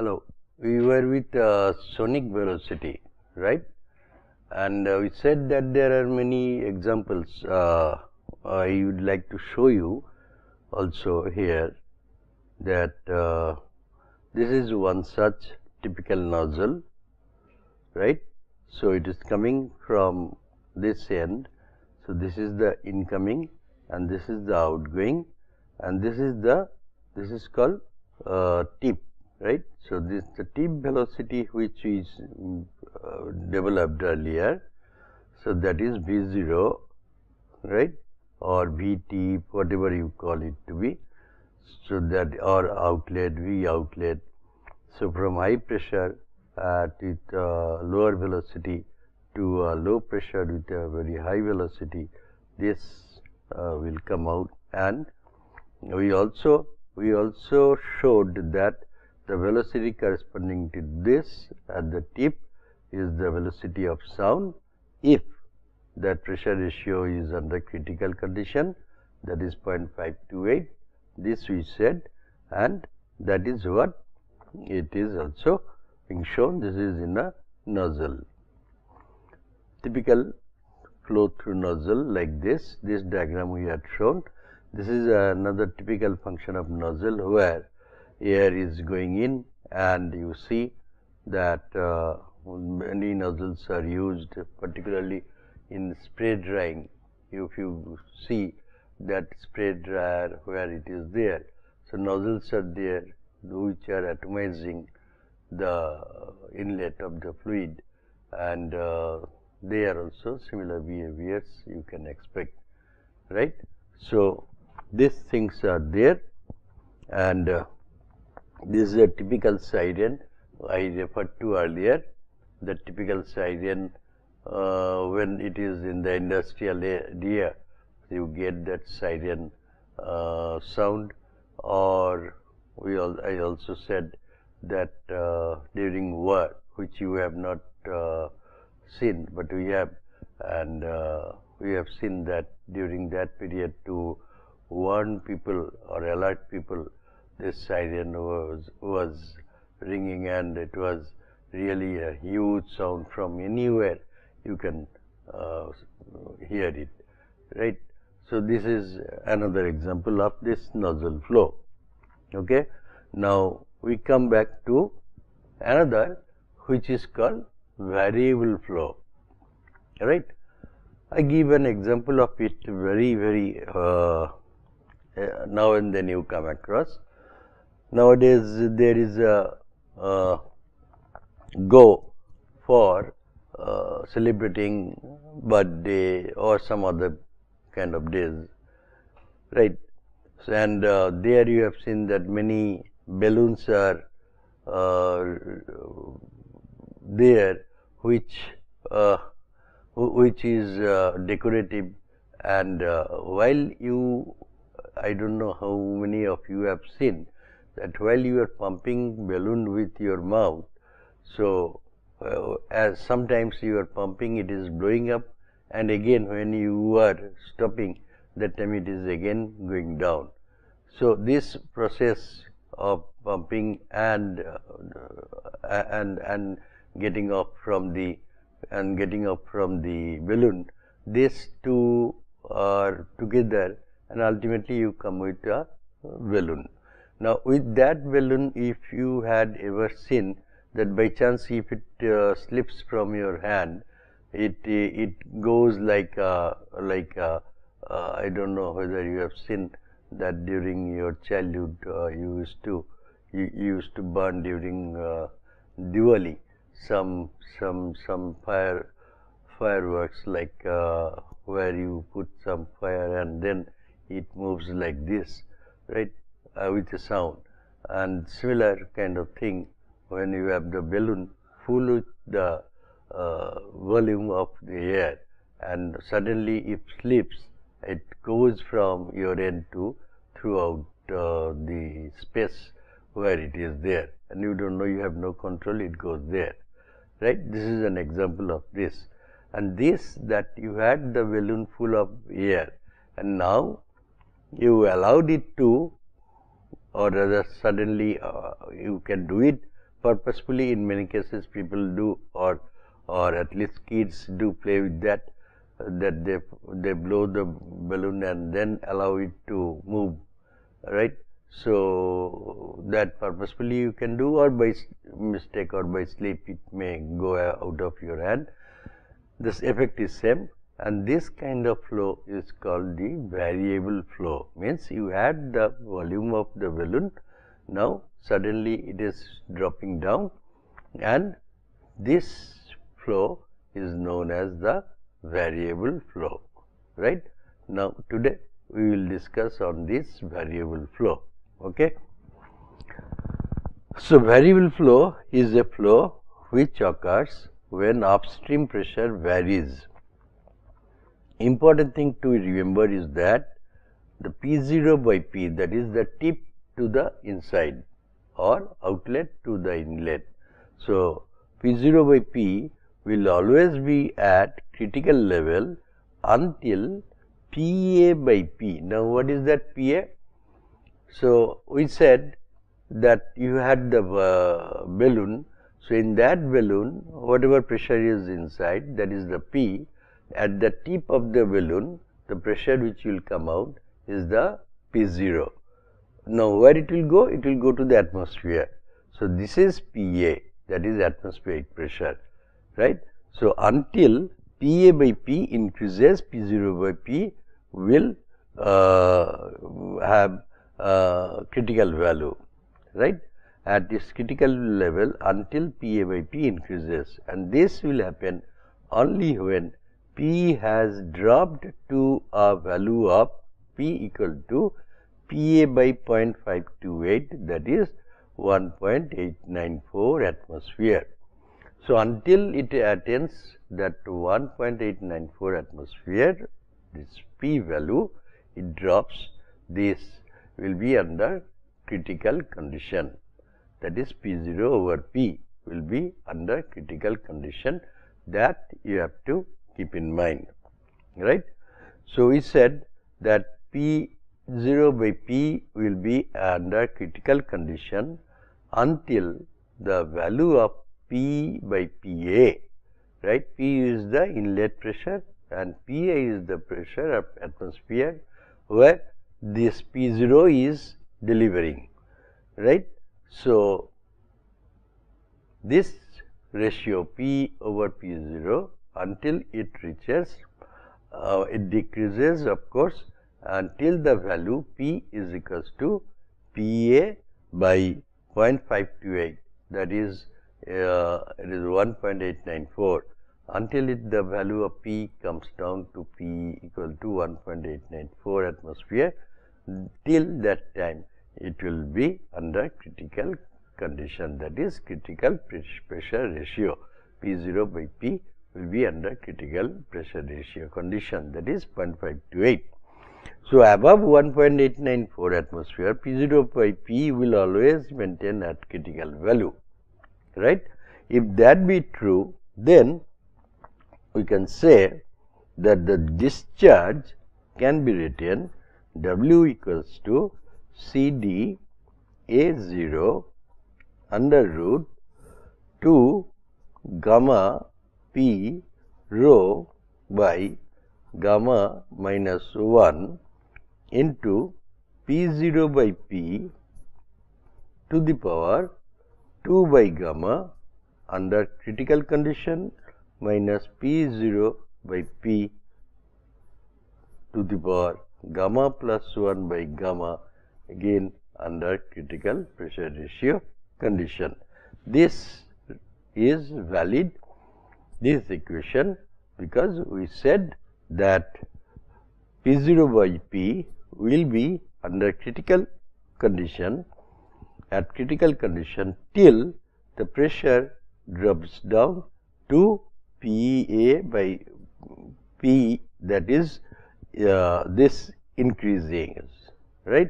Hello, we were with sonic velocity, right? And we said that there are many examples I would like to show you also here that this is one such typical nozzle, right? So it is coming from this end. So this is the incoming and this is the outgoing and this is called tip, right? So this the tip velocity which is developed earlier. So that is V0, right, or Vt, whatever you call it to be. So that or outlet, V outlet. So from high pressure with lower velocity to low pressure with a very high velocity, this will come out. And we also showed that the velocity corresponding to this at the tip is the velocity of sound if that pressure ratio is under critical condition, that is 0.528. This we said, and that is what it is also being shown. This is in a nozzle. Typical flow through nozzle like this diagram we had shown. This is another typical function of nozzle where air is going in, and you see that many nozzles are used, particularly in spray drying. If you see that spray dryer where it is there, so nozzles are there which are atomizing the inlet of the fluid, and they are also similar behaviors you can expect, right? So these things are there, and this is a typical siren I referred to earlier. The typical siren when it is in the industrial area, you get that siren sound. Or I also said that during war, which you have not seen, but we have, and we have seen that during that period to warn people or alert people, this siren was ringing, and it was really a huge sound. From anywhere you can hear it, right? So this is another example of this nozzle flow. Okay, now we come back to another which is called variable flow, right? I give an example of it very now and then you come across. Nowadays there is a go for celebrating birthday or some other kind of days, right? So, and there you have seen that many balloons are there which is decorative, and while you, I don't know how many of you have seen that while you are pumping balloon with your mouth, so as sometimes you are pumping, it is blowing up, and again when you are stopping, that time it is again going down. So this process of pumping and getting up from the balloon, these two are together, and ultimately you come with a balloon. Now with that balloon, if you had ever seen that by chance if it slips from your hand, it goes like I don't know whether you have seen that during your childhood you used to burn during Diwali some fireworks, like where you put some fire and then it moves like this, right, with a sound. And similar kind of thing when you have the balloon full with the volume of the air, and suddenly it slips, it goes from your end to throughout the space where it is there, and you don't know, you have no control, it goes there, right? This is an example of this. And this, that you had the balloon full of air, and now you allowed it to, or rather suddenly you can do it purposefully in many cases people do, or at least kids do play with that, that they blow the balloon and then allow it to move, right. So that purposefully you can do, or by mistake or by slip it may go out of your hand. This effect is same, and this kind of flow is called the variable flow. Means you had the volume of the balloon, now suddenly it is dropping down, and this flow is known as the variable flow, right. Now today we will discuss on this variable flow. Okay. So variable flow is a flow which occurs when upstream pressure varies. Important thing to remember is that the P0 by P, that is the tip to the inside or outlet to the inlet. So P0 by P will always be at critical level until PA by P. Now what is that PA? So we said that you had the balloon. So in that balloon, whatever pressure is inside, that is the P. At the tip of the balloon, the pressure which will come out is the P0. Now where it will go? It will go to the atmosphere. So this is PA, that is atmospheric pressure, right. So until PA by P increases, P0 by P will have critical value, right, at this critical level until PA by P increases, and this will happen only when P has dropped to a value of P equal to PA by 0.528, that is 1.894 atmosphere. So until it attains that 1.894 atmosphere, this P value, it drops, this will be under critical condition, that is P0 over P will be under critical condition, that you have to keep in mind, right. So we said that P0 by P will be under critical condition until the value of P by PA, right. P is the inlet pressure and PA is the pressure of atmosphere where this P0 is delivering, right. So this ratio P over P0 until it reaches, it decreases of course until the value P is equals to PA by 0.528, that is it is 1.894, until the value of P comes down to P equal to 1.894 atmosphere. Till that time it will be under critical condition, that is critical pressure ratio. P0 by P will be under critical pressure ratio condition, that is 0.528. So above 1.894 atmosphere, P0 by P will always maintain at critical value, right. If that be true, then we can say that the discharge can be written W equals to CD A0 under root 2 gamma P rho by gamma minus 1 into P0 by P to the power 2 by gamma under critical condition minus P0 by P to the power gamma plus 1 by gamma, again under critical pressure ratio condition. This is valid, this equation, because we said that P0 by P will be under critical condition, at critical condition till the pressure drops down to PA by P, that is this increasing, right,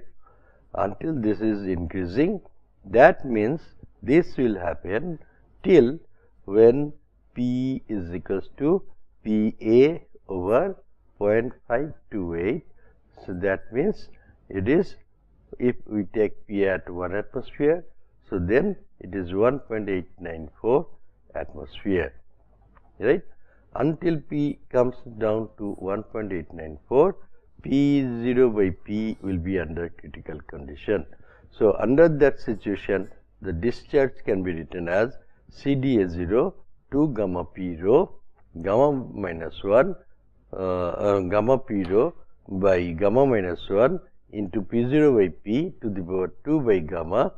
until this is increasing. That means this will happen till when P is equals to PA over 0.528. So that means it is, if we take P at 1 atmosphere, So then it is 1.894 atmosphere, right? Until P comes down to 1.894, P0 by P will be under critical condition. So under that situation, the discharge can be written as CdA0 2 gamma P rho gamma minus 1 gamma P rho by gamma minus 1 into P0 by P to the power 2 by gamma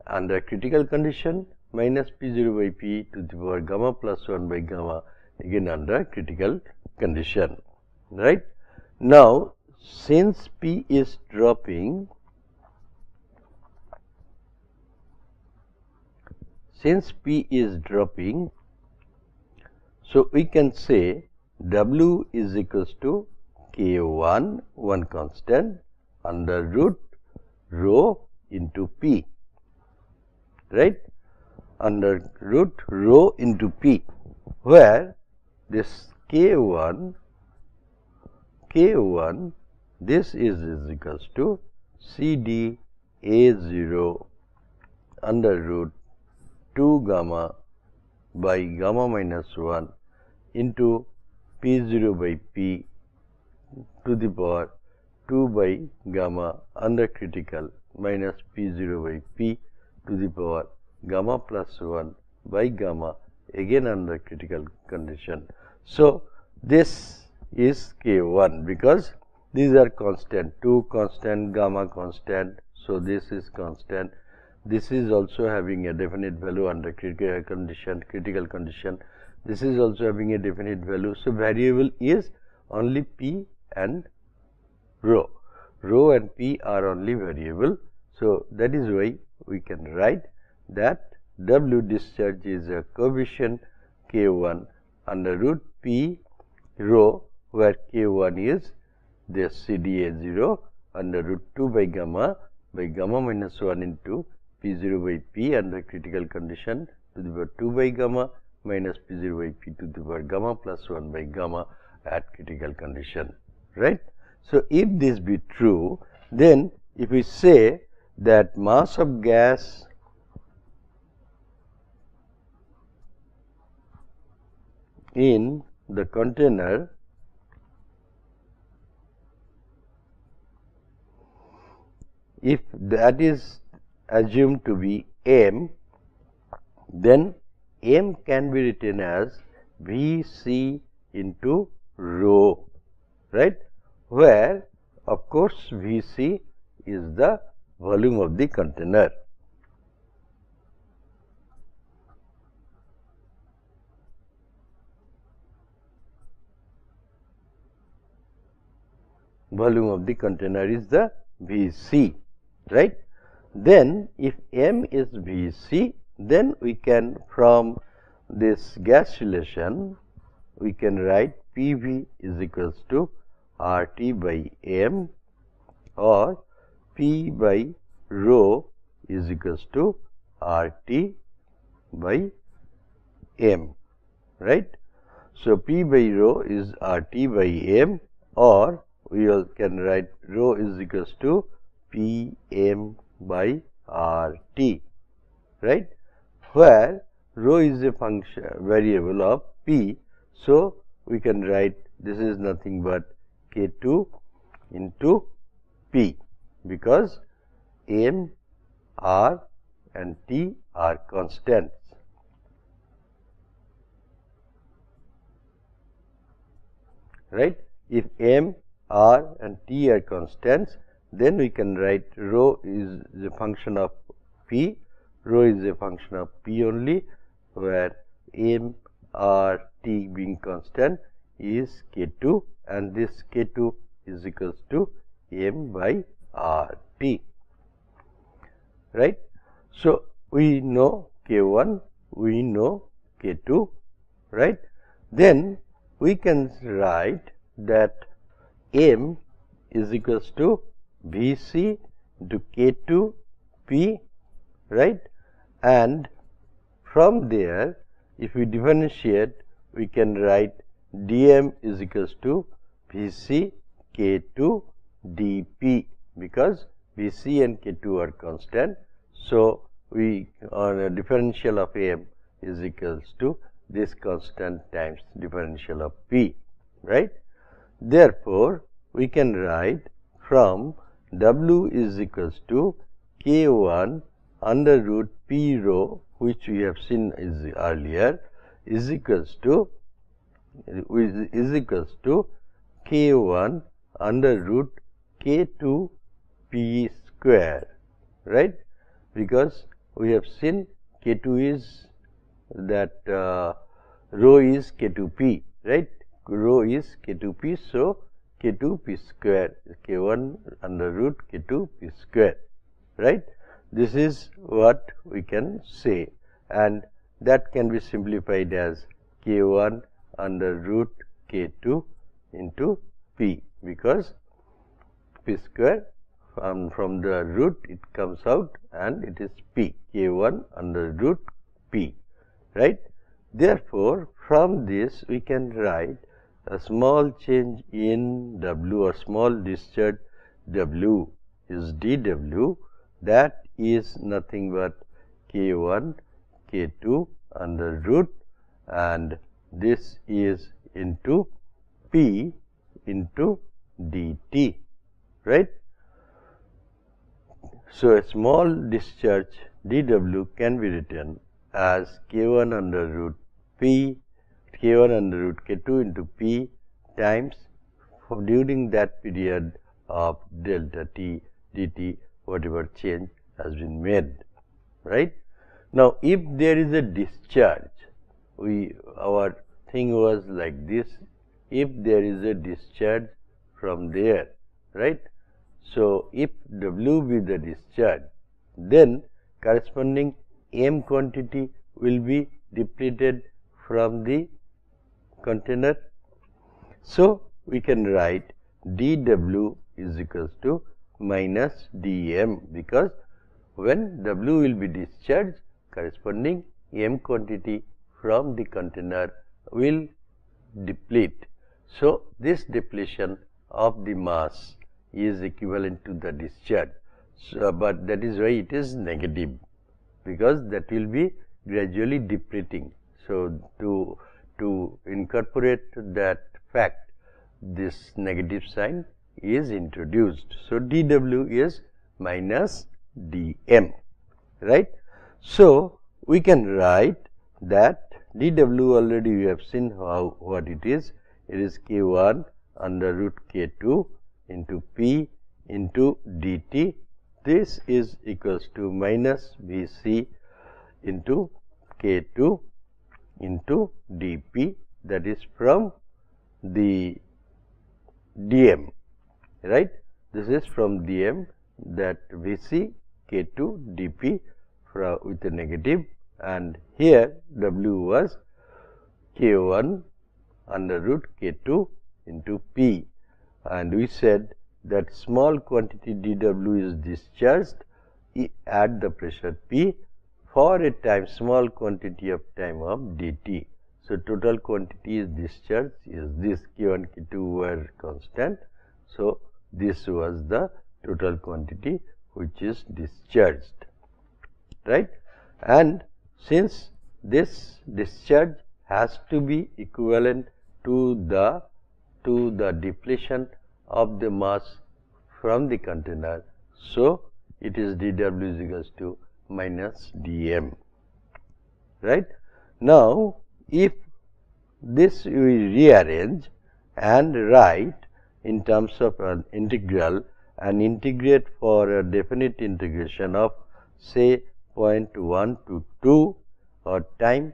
under critical condition minus P0 by P to the power gamma plus 1 by gamma again under critical condition, right. Now, since P is dropping, so we can say W is equals to K1, one constant, under root rho into P, right, under root rho into P, where this K1, this is equals to CD A0 under root 2 gamma by gamma minus 1 into P0 by P to the power 2 by gamma under critical minus P0 by P to the power gamma plus 1 by gamma again under critical condition. So, this is K1 because these are constant, 2 constant, gamma constant. So, this is constant. This is also having a definite value under critical condition. This is also having a definite value. So, variable is only P and rho. Rho and P are only variable. So, that is why we can write that W discharge is a coefficient K1 under root P rho, where K1 is this CdA0 under root 2 by gamma minus 1 into P0 by P under critical condition to the power 2 by gamma minus P0 by P to the power gamma plus 1 by gamma at critical condition, right. So, if this be true, then if we say that mass of gas in the container if that is assumed to be M, then M can be written as Vc into rho, right, where of course Vc is the volume of the container. Volume of the container is the Vc, right. Then if M is Vc, then we can, from this gas relation, we can write PV is equals to RT by M, or P by rho is equals to RT by M, right. So, P by rho is RT by M, or we can write rho is equals to Pm by RT, right, where rho is a function variable of P. So, we can write this is nothing but K2 into P, because M, R and T are constants, right. If M, R and T are constants, then we can write rho is a function of P, rho is a function of P only, where M, R, T being constant is K2, and this K2 is equals to M by RT, right. So, we know K1, we know K2, right. Then we can write that M is equals to Vc into K2 P, right, and from there if we differentiate, we can write dm is equals to Vc K2 dP, because Vc and K2 are constant. So, we on a differential of m is equals to this constant times differential of p, right. Therefore, we can write from W is equals to K1 under root P rho, which we have seen is earlier, is equals to K1 under root K2 P square, right, because we have seen K2 is that rho is K2P, right, rho is K2P, so K2P square is K1 under root K2P square, right. This is what we can say, and that can be simplified as K1 under root K2 into P, because P square from the root it comes out and it is P, K1 under root P, right. Therefore, from this we can write a small change in W or small discharge W is dW, that is nothing but K1 K2 under root, and this is into P into dt, right. So, a small discharge dW can be written as K1 under root P, K1 under root K2 into P times during that period of delta t dt, whatever change has been made, right. Now, if there is a discharge, our thing was like this, if there is a discharge from there, right. So, if W be the discharge, then corresponding M quantity will be depleted from the container. So, we can write dW is equals to minus dm, because when W will be discharged, corresponding M quantity from the container will deplete. So, this depletion of the mass is equivalent to the discharge. So, but that is why it is negative, because that will be gradually depleting. So, to incorporate that fact, this negative sign is introduced. So, dW is minus dm, right. So, we can write that dW already we have seen what it is K1 under root K2 into P into dt. This is equals to minus Vc into K2 into dP, that is from the dm, right. This is from dm, that Vc K2 dP with a negative, and here W was K1 under root K2 into P, and we said that small quantity dW is discharged at the pressure P for a time small quantity of time of dt. So, total quantity is discharged is this K1 K2 were constant. So, this was the total quantity which is discharged, right. And since this discharge has to be equivalent to the depletion of the mass from the container, so it is dW is equals to minus dm, right. Now, if this we rearrange and write in terms of an integral and integrate for a definite integration of say 0.1 to 2 or time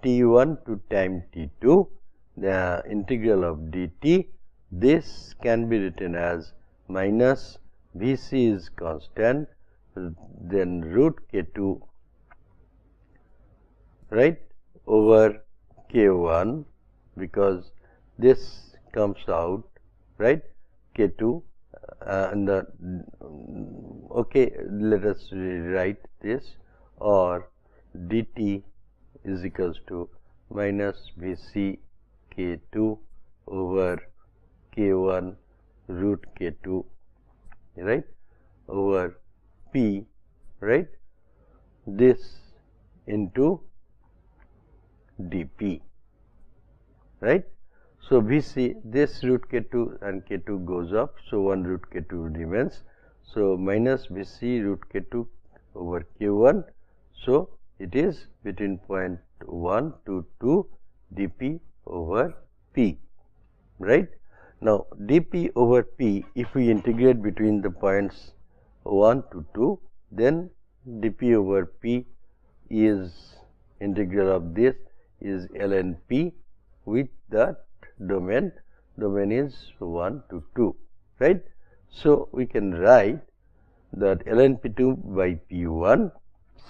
t1 to time t2, the integral of dt, this can be written as minus Vc is constant, then root K2, right, over K1, because this comes out, right, K2 and the okay, let us rewrite this, or dt is equals to minus Vc K2 over K1 root K2, right, over P, right. this into dP, right. So, Vc, this root K2 and K2 goes up. So, 1 root K2 remains. So, minus Vc root K2 over K1. So, it is between 0.1 to 2 dP over P, right. Now, dP over P, if we integrate between the points 1 to 2, then dP over P is integral of this is ln P with that domain is 1 to 2, right. So, we can write that ln P2 by P1.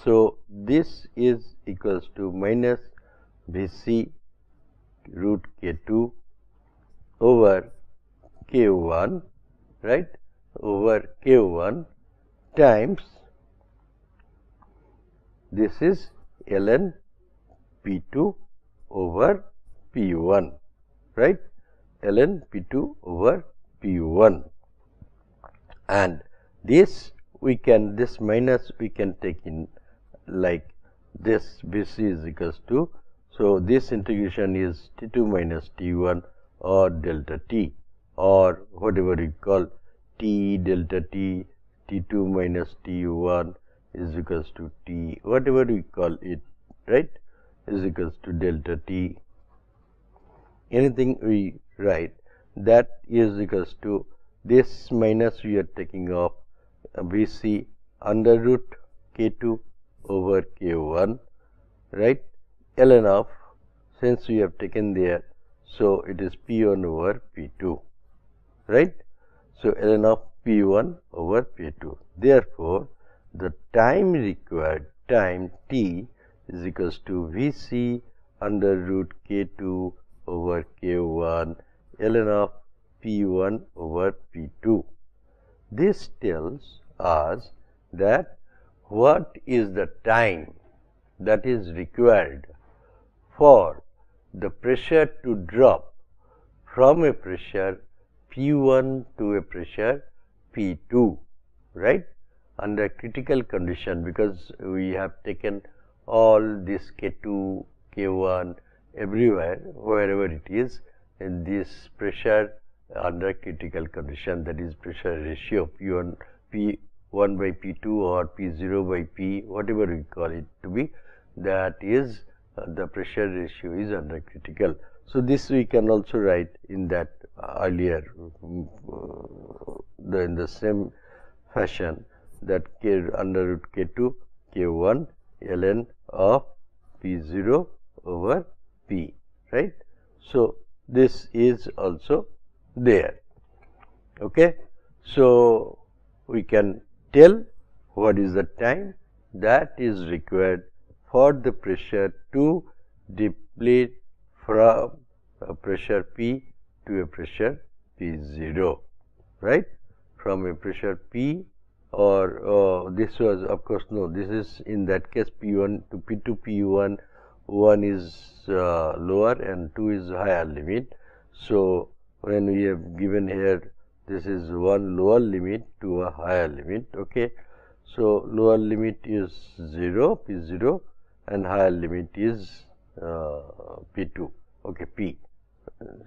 So, this is equals to minus Vc root K2 over K1, right, over K1 times this is ln P2 over P1, right, ln P2 over P1, and this we can, this minus we can take in like this Vc is equals to, so this integration is T2 minus T1 or delta T or whatever we call T delta T, T2 minus T1 is equals to T, whatever we call it, right, is equals to delta T, anything we write, that is equals to this minus we are taking off Vc under root K2 over K1, right, ln of, since we have taken there, so it is P1 over P2, right. So, ln of P1 over P2. Therefore, the time required, time t is equals to Vc under root K2 over K1 ln of P1 over P2. This tells us that what is the time that is required for the pressure to drop from a pressure P1 to a pressure P2, right, under critical condition, because we have taken all this K2, K1 everywhere, wherever it is, in this pressure under critical condition, that is pressure ratio P1 by P2 or P0 by P, whatever we call it to be, that is the pressure ratio is under critical. So, this we can also write in that earlier in the same fashion, that K under root K2 K1 ln of P0 over P, right. So, this is also there, okay. So, we can tell what is the time that is required for the pressure to deplete from a pressure P to a pressure P0, right, from a pressure P, or this was of course no, this is in that case P1 to P2 P1, 1 is lower and 2 is higher limit. So, when we have given here, this is one lower limit to a higher limit, okay. So, lower limit is 0 P0 and higher limit is P2, okay, P,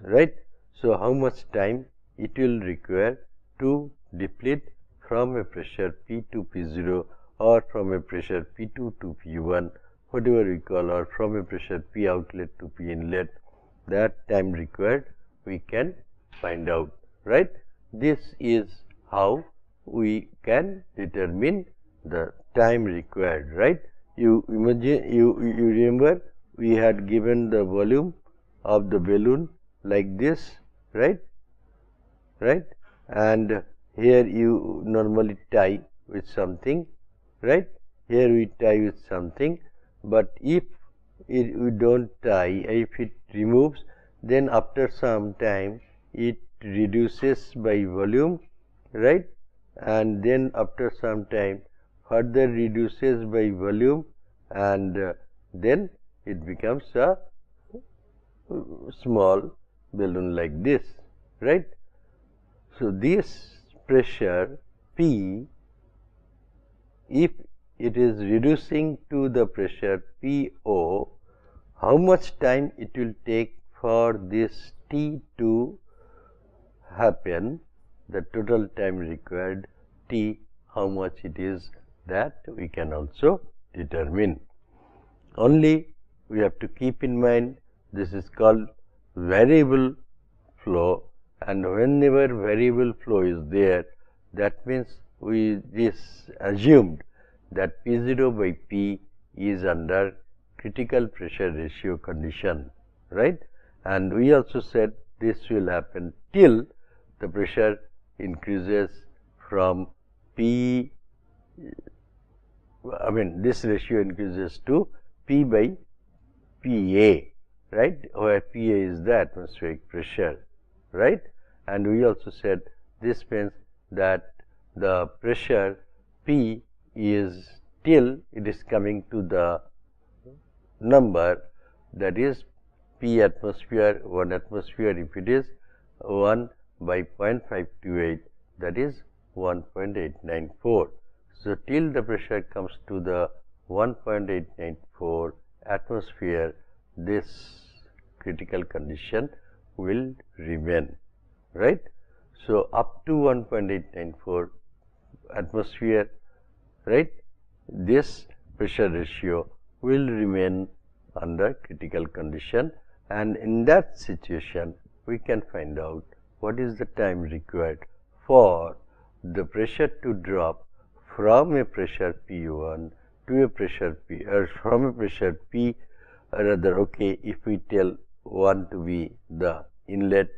right. So, how much time it will require to deplete from a pressure P to P0 or from a pressure P2 to P1, whatever we call, or from a pressure P outlet to P inlet, that time required we can find out, right. This is how we can determine the time required, right. You imagine, you remember we had given the volume of the balloon like this, right, and here you normally tie with something, right, here we tie with something, but if we don't tie, if it removes, then after some time it reduces by volume, right, and then after some time further reduces by volume, and then it becomes a small balloon like this, right. So, this pressure P, if it is reducing to the pressure PO, how much time it will take for this T to happen, the total time required T, how much it is, that we can also determine. Only we have to keep in mind this is called variable flow, and whenever variable flow is there, that means we assumed that P0 by P is under critical pressure ratio condition, right? And we also said this will happen till the pressure increases from P, this ratio increases to P by PA, right, where PA is the atmospheric pressure, right. And we also said this means that the pressure P is till it is coming to the number, that is P atmosphere, 1 atmosphere, if it is 1 by 0.528, that is 1.894. So, till the pressure comes to the 1.894 atmosphere, this critical condition will remain, right. So, up to 1.894 atmosphere, right, this pressure ratio will remain under critical condition, and in that situation we can find out what is the time required for the pressure to drop from a pressure P1 to a pressure P, or from a pressure P, rather, okay, if we tell 1 to be the inlet,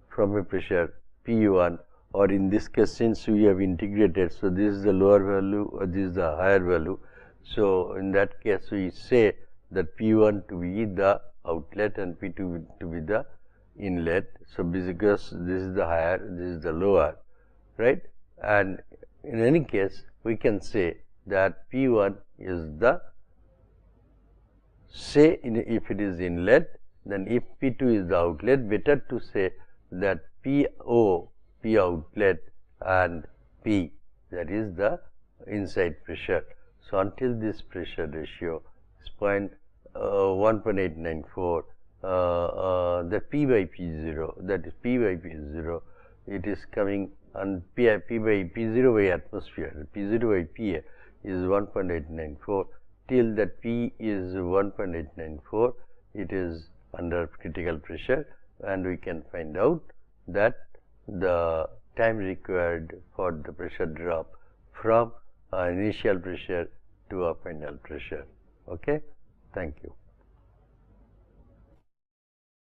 from a pressure P1, or in this case since we have integrated, so this is the lower value or this is the higher value. So, in that case we say that P1 to be the outlet and P2 to be the inlet. So, because this is the higher, this is the lower, right, and in any case we can say that P1 is the, say if it is inlet, then if P2 is the outlet, better to say that PO, P outlet, and P, that is the inside pressure. So, until this pressure ratio is 1.894, the P by P0, that is P by P0, it is coming, and P by P0 by atmosphere, P0 by PA is 1.894, till that P is 1.894, it is under critical pressure, and we can find out that the time required for the pressure drop from initial pressure to a final pressure. Okay? Thank you.